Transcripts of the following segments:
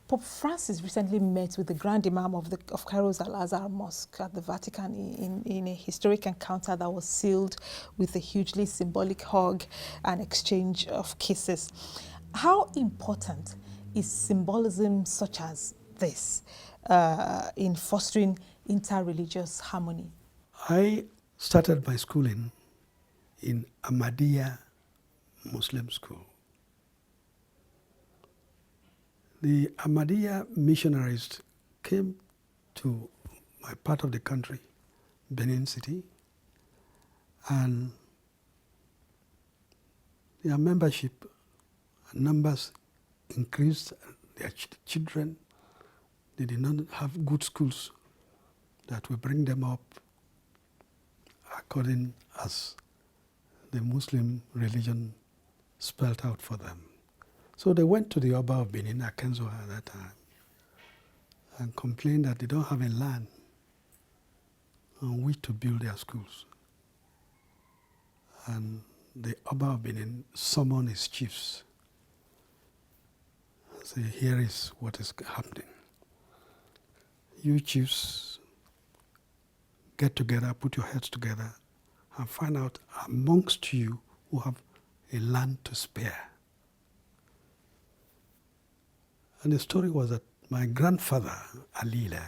Pope Francis recently met with the Grand Imam of Cairo's Al-Azhar Mosque at the Vatican in a historic encounter that was sealed with a hugely symbolic hug and exchange of kisses. How important is symbolism such as this in fostering interreligious harmony? I started my schooling in Ahmadiyya Muslim school. The Ahmadiyya missionaries came to my part of the country, Benin City, and their membership numbers increased. Their children, they did not have good schools that will bring them up according as the Muslim religion spelled out for them. So they went to the Oba of Benin, Akenzo at that time, and complained that they don't have a land on which to build their schools. And the Oba of Benin summoned his chiefs and said, here is what is happening. You chiefs get together, put your heads together, and find out amongst you who have a land to spare. And the story was that my grandfather, Alile,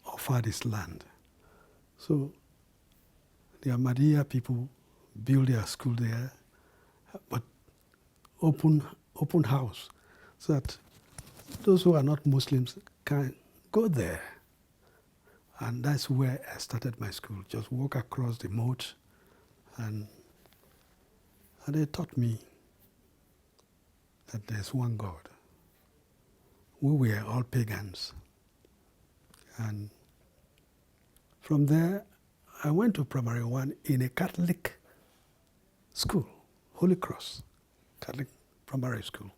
offered his land. So the Ahmadiyya people built their school there, but open house, so that those who are not Muslims can go there. And that's where I started my school. Just walk across the moat, and they taught me that there's one God. We were all pagans. And from there, I went to primary one in a Catholic school, Holy Cross Catholic Primary School,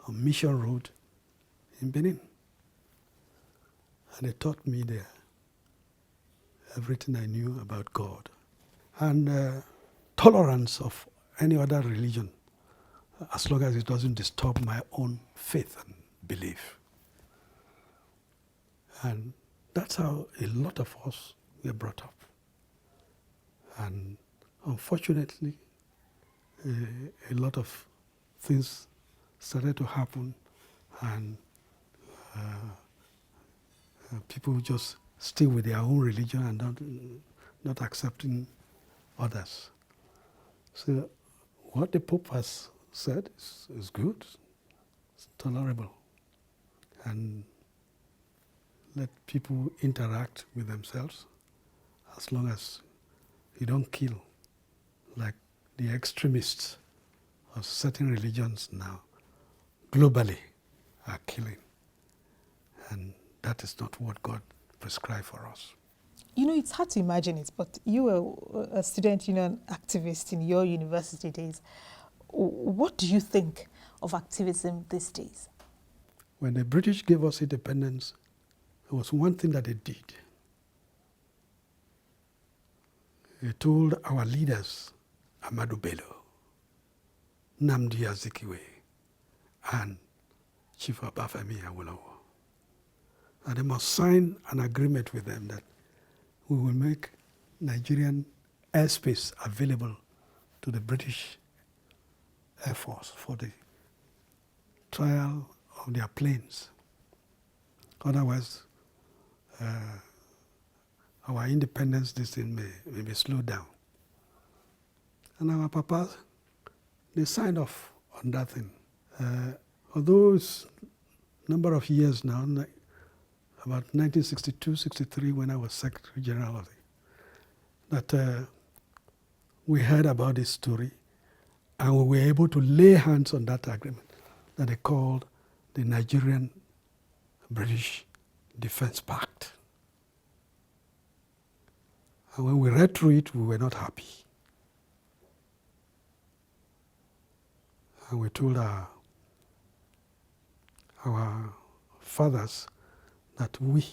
on Mission Road in Benin. And they taught me there everything I knew about God. And tolerance of any other religion, as long as it doesn't disturb my own faith and belief. And that's how a lot of us were brought up. And unfortunately, a lot of things started to happen, and people just stay with their own religion and not accepting others. So what the Pope has said is good, it's tolerable, and let people interact with themselves as long as you don't kill like the extremists of certain religions now globally are killing. And that is not what God prescribed for us. You know, it's hard to imagine it, but you were a student union activist in your university days. What do you think of activism these days? When the British gave us independence, there was one thing that they did. They told our leaders, Ahmadu Bello, Nnamdi Azikiwe, and Chief Obafemi Awolowo, that they must sign an agreement with them that we will make Nigerian airspace available to the British Air Force for the trial of their planes. Otherwise, our independence, this thing may be slowed down. And our papas, they signed off on that thing. Although it's a number of years now, about 1962, 63, when I was Secretary General of that we heard about this story, and we were able to lay hands on that agreement that they called the Nigerian British Defense Pact. And when we read through it, we were not happy. And we told our fathers that we,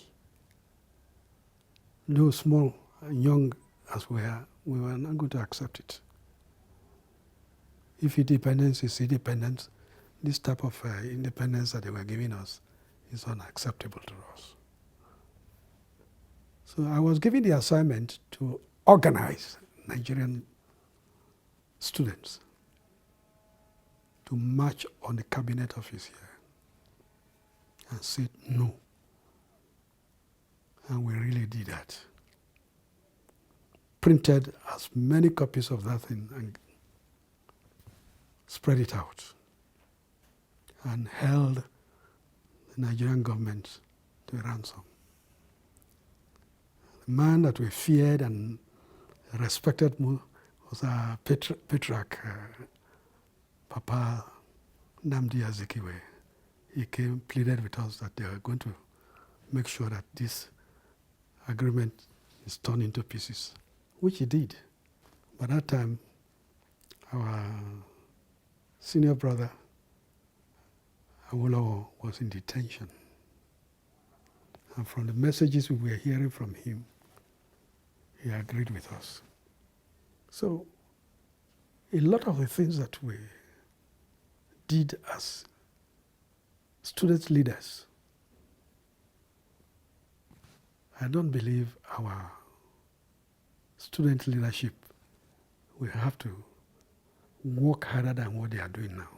though small and young as we are, we were not going to accept it. If independence is independence, this type of independence that they were giving us is unacceptable to us. So I was given the assignment to organize Nigerian students to march on the cabinet office here and say no. And we really did that. Printed as many copies of that thing and spread it out and held the Nigerian government to ransom. The man that we feared and respected was our patriarch, Papa Nnamdi Azikiwe. He came, pleaded with us that they are going to make sure that this agreement is torn into pieces, which he did. By that time, our senior brother, Awolowo, was in detention. And from the messages we were hearing from him, he agreed with us. So a lot of the things that we did as student leaders, I don't believe our student leadership will have to work harder than what they are doing now.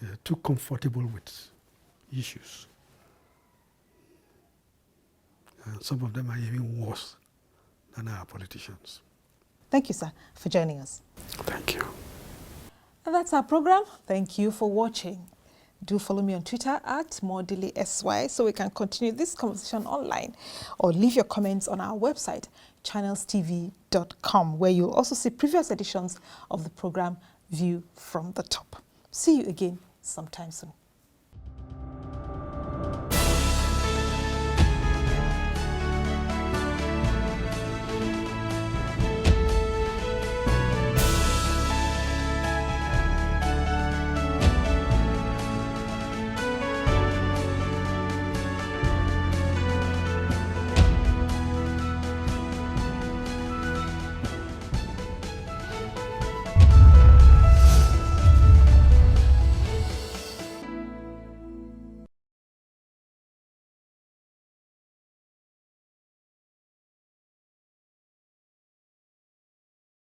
They're too comfortable with issues. And some of them are even worse than our politicians. Thank you, sir, for joining us. Thank you. And that's our program. Thank you for watching. Do follow me on Twitter @MoreDailySY so we can continue this conversation online, or leave your comments on our website, channelstv.com, where you'll also see previous editions of the program View from the Top. See you again sometime soon.